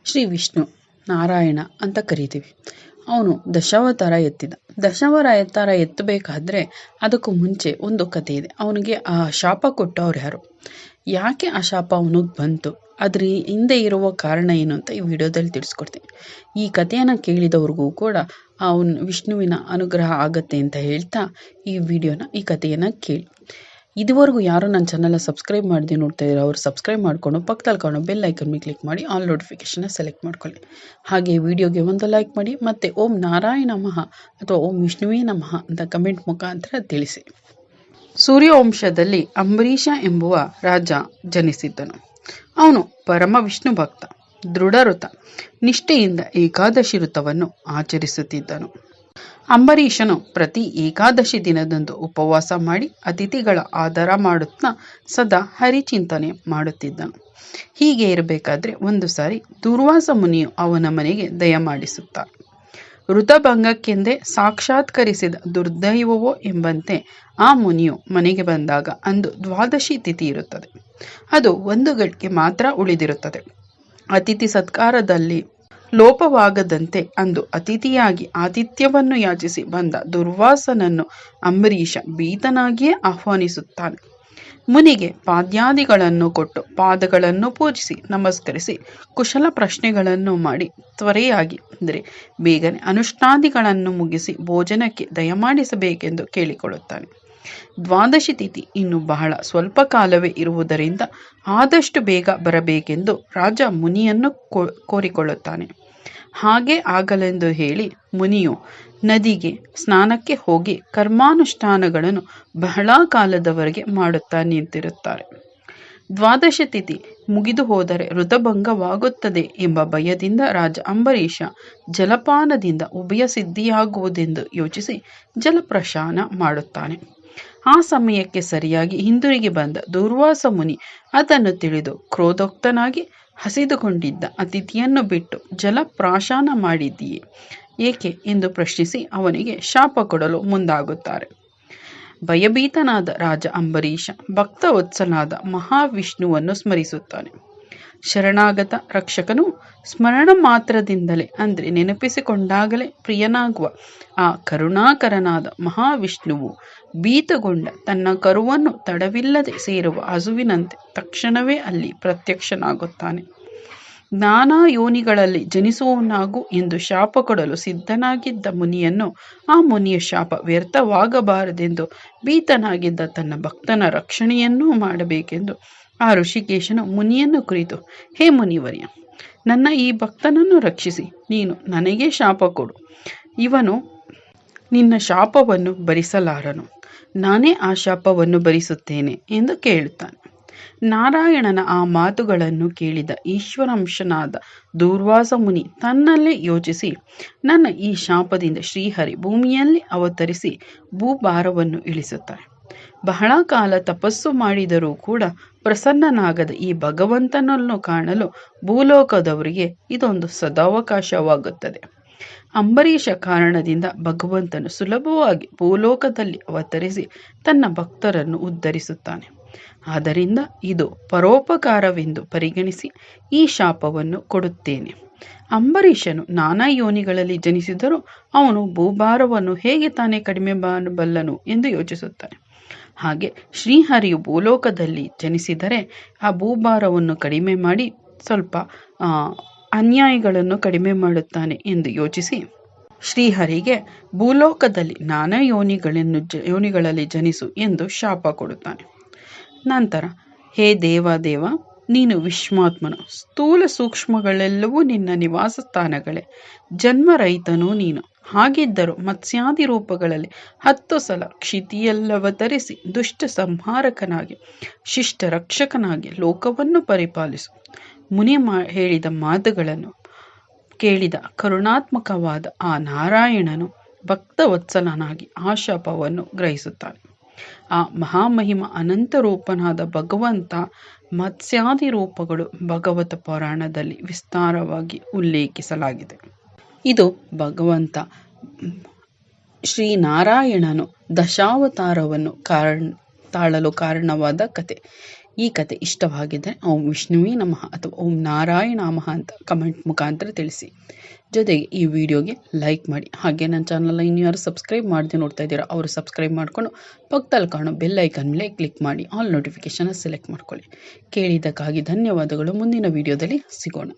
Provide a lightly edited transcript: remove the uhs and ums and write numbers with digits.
ಶ್ರೀ ವಿಷ್ಣು ನಾರಾಯಣ ಅಂತ ಕರಿತೀವಿ. ಅವನು ದಶಾವತಾರ ಎತ್ತಬೇಕಾದ್ರೆ ಅದಕ್ಕೂ ಮುಂಚೆ ಒಂದು ಕಥೆ ಇದೆ. ಅವನಿಗೆ ಆ ಶಾಪ ಕೊಟ್ಟವ್ರು ಯಾರು, ಯಾಕೆ ಆ ಶಾಪ ಅವನಿಗೆ ಬಂತು, ಅದ್ರ ಹಿಂದೆ ಇರುವ ಕಾರಣ ಏನು ಅಂತ ಈ ವಿಡಿಯೋದಲ್ಲಿ ತಿಳಿಸ್ಕೊಡ್ತೀನಿ. ಈ ಕಥೆಯನ್ನು ಕೇಳಿದವ್ರಿಗೂ ಕೂಡ ವಿಷ್ಣುವಿನ ಅನುಗ್ರಹ ಆಗತ್ತೆ ಅಂತ ಹೇಳ್ತಾ ಈ ಕಥೆಯನ್ನು ಕೇಳಿ. ಇದುವರೆಗೂ ಯಾರು ನನ್ನ ಚಾನಲ್ ಸಬ್ಸ್ಕ್ರೈಬ್ ಮಾಡದೆ ನೋಡ್ತಾ ಇದ್ದಾರೆ ಅವರು ಸಬ್ಸ್ಕ್ರೈಬ್ ಮಾಡಿಕೊಂಡು ಪಕ್ಕದಲ್ಲಿ ಕಾಣೋ ಬೆಲ್ ಐಕನ್ ಮೇಲೆ ಕ್ಲಿಕ್ ಮಾಡಿ ಆಲ್ ನೋಟಿಫಿಕೇಶನ್ ಸೆಲೆಕ್ಟ್ ಮಾಡ್ಕೊಳ್ಳಿ. ಹಾಗೆ ವಿಡಿಯೋಗೆ ಒಂದು ಲೈಕ್ ಮಾಡಿ ಮತ್ತು ಓಂ ನಾರಾಯಣ ನಮಃ ಅಥವಾ ಓಂ ವಿಷ್ಣುವೇ ನಮಃ ಅಂತ ಕಮೆಂಟ್ ಮುಖಾಂತರ ತಿಳಿಸಿ. ಸೂರ್ಯವಂಶದಲ್ಲಿ ಅಂಬರೀಷ ಎಂಬುವ ರಾಜ ಜನಿಸಿದ್ದನು. ಅವನು ಪರಮ ವಿಷ್ಣು ಭಕ್ತ, ದೃಢವ್ರತ, ನಿಷ್ಠೆಯಿಂದ ಏಕಾದಶಿ ವ್ರತವನ್ನು ಆಚರಿಸುತ್ತಿದ್ದನು. ಅಂಬರೀಷನು ಪ್ರತಿ ಏಕಾದಶಿ ದಿನದಂದು ಉಪವಾಸ ಮಾಡಿ ಅತಿಥಿಗಳ ಆದರ ಮಾಡುತ್ತಾ ಸದಾ ಹರಿಚಿಂತನೆ ಮಾಡುತ್ತಿದ್ದನು. ಹೀಗೆ ಇರಬೇಕಾದ್ರೆ ಒಂದು ಸಾರಿ ದುರ್ವಾಸ ಮುನಿಯು ಅವನ ಮನೆಗೆ ದಯಮಾಡಿಸುತ್ತಾರೆ. ಋತಭಂಗಕ್ಕೆಂದೇ ಸಾಕ್ಷಾತ್ಕರಿಸಿದ ದುರ್ದೈವವೋ ಎಂಬಂತೆ ಆ ಮುನಿಯು ಮನೆಗೆ ಬಂದಾಗ ಅಂದು ದ್ವಾದಶಿ ತಿಥಿ ಇರುತ್ತದೆ. ಅದು ಒಂದು ಗಳಿಗೆ ಮಾತ್ರ ಉಳಿದಿರುತ್ತದೆ. ಅತಿಥಿ ಸತ್ಕಾರದಲ್ಲಿ ಲೋಪವಾಗದಂತೆ ಅಂದು ಅತಿಥಿಯಾಗಿ ಆತಿಥ್ಯವನ್ನು ಯಾಚಿಸಿ ಬಂದ ದುರ್ವಾಸನನ್ನು ಅಂಬರೀಷ ಭೀತನಾಗಿಯೇ ಆಹ್ವಾನಿಸುತ್ತಾನೆ. ಮುನಿಗೆ ಪಾದ್ಯಾದಿಗಳನ್ನು ಕೊಟ್ಟು ಪಾದಗಳನ್ನು ಪೂಜಿಸಿ ನಮಸ್ಕರಿಸಿ ಕುಶಲ ಪ್ರಶ್ನೆಗಳನ್ನು ಮಾಡಿ ತ್ವರೆಯಾಗಿ ಅಂದರೆ ಬೇಗನೆ ಅನುಷ್ಠಾದಿಗಳನ್ನು ಮುಗಿಸಿ ಭೋಜನಕ್ಕೆ ದಯಮಾಡಿಸಬೇಕೆಂದು ಕೇಳಿಕೊಳ್ಳುತ್ತಾನೆ. ದ್ವಾದಶಿ ತಿಥಿ ಇನ್ನು ಬಹಳ ಸ್ವಲ್ಪ ಕಾಲವೇ ಇರುವುದರಿಂದ ಆದಷ್ಟು ಬೇಗ ಬರಬೇಕೆಂದು ರಾಜ ಮುನಿಯನ್ನು ಕೋರಿಕೊಳ್ಳುತ್ತಾನೆ. ಹಾಗೆ ಆಗಲೆಂದು ಹೇಳಿ ಮುನಿಯು ನದಿಗೆ ಸ್ನಾನಕ್ಕೆ ಹೋಗಿ ಕರ್ಮಾನುಷ್ಠಾನಗಳನ್ನು ಬಹಳ ಕಾಲದವರೆಗೆ ಮಾಡುತ್ತಾ ನಿಂತಿರುತ್ತಾರೆ. ದ್ವಾದಶಿ ತಿಥಿ ಮುಗಿದು ಹೋದರೆ ಋತಭಂಗವಾಗುತ್ತದೆ ಎಂಬ ಭಯದಿಂದ ರಾಜ ಅಂಬರೀಷ ಜಲಪಾನದಿಂದ ಉಭಯ ಸಿದ್ಧಿಯಾಗುವುದೆಂದು ಯೋಚಿಸಿ ಜಲಪ್ರಶಾನ ಮಾಡುತ್ತಾನೆ. ಆ ಸಮಯಕ್ಕೆ ಸರಿಯಾಗಿ ಹಿಂದಿರುಗಿ ಬಂದ ದುರ್ವಾಸ ಮುನಿ ಅದನ್ನು ತಿಳಿದು ಕ್ರೋಧೋಕ್ತನಾಗಿ ಹಸಿದುಕೊಂಡಿದ್ದ ಅತಿಥಿಯನ್ನು ಬಿಟ್ಟು ಜಲಪ್ರಾಶಾನ ಮಾಡಿದ್ದೀಯೇ ಏಕೆ ಎಂದು ಪ್ರಶ್ನಿಸಿ ಅವನಿಗೆ ಶಾಪ ಕೊಡಲು ಮುಂದಾಗುತ್ತಾರೆ. ಭಯಭೀತನಾದ ರಾಜ ಅಂಬರೀಷ ಭಕ್ತವತ್ಸಲಾದ ಮಹಾವಿಷ್ಣುವನ್ನು ಸ್ಮರಿಸುತ್ತಾನೆ. ಶರಣಾಗತ ರಕ್ಷಕನು ಸ್ಮರಣ ಮಾತ್ರದಿಂದಲೇ ಅಂದರೆ ನೆನಪಿಸಿಕೊಂಡಾಗಲೇ ಪ್ರಿಯನಾಗುವ ಆ ಕರುಣಾಕರನಾದ ಮಹಾವಿಷ್ಣುವು ಭೀತಗೊಂಡ ತನ್ನ ಕರುವನ್ನು ತಡವಿಲ್ಲದೆ ಸೇರುವ ಹಸುವಿನಂತೆ ತಕ್ಷಣವೇ ಅಲ್ಲಿ ಪ್ರತ್ಯಕ್ಷನಾಗುತ್ತಾನೆ. ನಾನಾ ಯೋನಿಗಳಲ್ಲಿ ಜನಿಸುವವನಾಗು ಎಂದು ಶಾಪ ಕೊಡಲು ಸಿದ್ಧನಾಗಿದ್ದ ಮುನಿಯನ್ನು ಆ ಮುನಿಯ ಶಾಪ ವ್ಯರ್ಥವಾಗಬಾರದೆಂದು ಭೀತನಾಗಿದ್ದ ತನ್ನ ಭಕ್ತನ ರಕ್ಷಣೆಯನ್ನೂ ಮಾಡಬೇಕೆಂದು ಆ ಋಷಿಕೇಶನು ಮುನಿಯನ್ನು ಕುರಿತು, ಹೇ ಮುನಿವರ್ಯ, ನನ್ನ ಈ ಭಕ್ತನನ್ನು ರಕ್ಷಿಸಿ ನೀನು ನನಗೆ ಶಾಪ ಕೊಡು. ಇವನು ನಿನ್ನ ಶಾಪವನ್ನು ಭರಿಸಲಾರನು, ನಾನೇ ಆ ಶಾಪವನ್ನು ಭರಿಸುತ್ತೇನೆ ಎಂದು ಕೇಳುತ್ತಾನೆ. ನಾರಾಯಣನ ಆ ಮಾತುಗಳನ್ನು ಕೇಳಿದ ಈಶ್ವರಾಂಶನಾದ ದೂರ್ವಾಸ ಮುನಿ ತನ್ನಲ್ಲೇ ಯೋಚಿಸಿ, ನನ್ನ ಈ ಶಾಪದಿಂದ ಶ್ರೀಹರಿ ಭೂಮಿಯಲ್ಲಿ ಅವತರಿಸಿ ಭೂಭಾರವನ್ನು ಇಳಿಸುತ್ತಾರೆ. ಬಹಳ ಕಾಲ ತಪಸ್ಸು ಮಾಡಿದರೂ ಕೂಡ ಪ್ರಸನ್ನನಾಗದ ಈ ಭಗವಂತನನ್ನು ಕಾಣಲು ಭೂಲೋಕದವರಿಗೆ ಇದೊಂದು ಸದಾವಕಾಶವಾಗುತ್ತದೆ. ಅಂಬರೀಷ ಕಾರಣದಿಂದ ಭಗವಂತನು ಸುಲಭವಾಗಿ ಭೂಲೋಕದಲ್ಲಿ ಅವತರಿಸಿ ತನ್ನ ಭಕ್ತರನ್ನು ಉದ್ಧರಿಸುತ್ತಾನೆ. ಆದ್ದರಿಂದ ಇದು ಪರೋಪಕಾರವೆಂದು ಪರಿಗಣಿಸಿ ಈ ಶಾಪವನ್ನು ಕೊಡುತ್ತೇನೆ. ಅಂಬರೀಷನು ನಾನಾ ಯೋನಿಗಳಲ್ಲಿ ಜನಿಸಿದರೂ ಅವನು ಭೂಭಾರವನ್ನು ಹೇಗೆ ತಾನೇ ಕಡಿಮೆ ಮಾಡಬಲ್ಲನು ಎಂದು ಯೋಚಿಸುತ್ತಾನೆ. ಹಾಗೆ ಶ್ರೀಹರಿಯು ಭೂಲೋಕದಲ್ಲಿ ಜನಿಸಿದರೆ ಆ ಭೂಭಾರವನ್ನು ಕಡಿಮೆ ಮಾಡಿ ಸ್ವಲ್ಪ ಅನ್ಯಾಯಗಳನ್ನು ಕಡಿಮೆ ಮಾಡುತ್ತಾನೆ ಎಂದು ಯೋಚಿಸಿ ಶ್ರೀಹರಿಗೆ ಭೂಲೋಕದಲ್ಲಿ ನಾನಾ ಯೋನಿಗಳಲ್ಲಿ ಜನಿಸು ಎಂದು ಶಾಪ ಕೊಡುತ್ತಾನೆ. ನಂತರ, ಹೇ ದೇವ, ನೀನು ವಿಶ್ವಾತ್ಮನು, ಸ್ಥೂಲ ಸೂಕ್ಷ್ಮಗಳೆಲ್ಲವೂ ನಿನ್ನ ನಿವಾಸ ಸ್ಥಾನಗಳೇ, ಜನ್ಮರಹಿತನೂ ನೀನು. ಹಾಗಿದ್ದರೂ ಮತ್ಸ್ಯಾದಿ ರೂಪಗಳಲ್ಲಿ 10 ಸಲ ಕ್ಷಿತಿಯಲ್ಲವತರಿಸಿ ದುಷ್ಟ ಸಂಹಾರಕನಾಗಿ ಶಿಷ್ಟ ರಕ್ಷಕನಾಗಿ ಲೋಕವನ್ನು ಪರಿಪಾಲಿಸು. ಮುನಿ ಹೇಳಿದ ಮಾತುಗಳನ್ನು ಕೇಳಿದ ಕರುಣಾತ್ಮಕವಾದ ಆ ನಾರಾಯಣನು ಭಕ್ತವತ್ಸಲನಾಗಿ ಆ ಶಾಪವನ್ನು ಗ್ರಹಿಸುತ್ತಾನೆ. ಆ ಮಹಾಮಹಿಮ ಅನಂತ ರೂಪನಾದ ಭಗವಂತ ಮತ್ಸ್ಯಾದಿ ರೂಪಗಳು ಭಗವತ ಪುರಾಣದಲ್ಲಿ ವಿಸ್ತಾರವಾಗಿ ಉಲ್ಲೇಖಿಸಲಾಗಿದೆ. ಇದು ಭಗವಂತ ಶ್ರೀನಾರಾಯಣನು ದಶಾವತಾರವನ್ನು ತಾಳಲು ಕಾರಣವಾದ ಕತೆ. ಈ ಕತೆ ಇಷ್ಟವಾಗಿದ್ದರೆ ಓಂ ವಿಷ್ಣುವೇ ನಮಃ ಅಥವಾ ಓಂ ನಾರಾಯಣ ನಮಃ ಅಂತ ಕಮೆಂಟ್ ಮುಖಾಂತರ ತಿಳಿಸಿ. ಜೊತೆಗೆ ಈ ವಿಡಿಯೋಗೆ ಲೈಕ್ ಮಾಡಿ. ಹಾಗೆ ನನ್ನ ಚಾನಲ್ನ ಇನ್ನು ಯಾರು ಸಬ್ಸ್ಕ್ರೈಬ್ ಮಾಡದೆ ನೋಡ್ತಾ ಇದ್ದೀರಾ ಅವರು ಸಬ್ಸ್ಕ್ರೈಬ್ ಮಾಡಿಕೊಂಡು ಪಕ್ಕದಲ್ಲಿ ಕಾಣೋ ಬೆಲ್ ಐಕನ್ ಮೇಲೆ ಕ್ಲಿಕ್ ಮಾಡಿ ಆಲ್ ನೋಟಿಫಿಕೇಶನ್ ಸೆಲೆಕ್ಟ್ ಮಾಡ್ಕೊಳ್ಳಿ. ಕೇಳಿದ್ದಕ್ಕಾಗಿ ಧನ್ಯವಾದಗಳು. ಮುಂದಿನ ವಿಡಿಯೋದಲ್ಲಿ ಸಿಗೋಣ.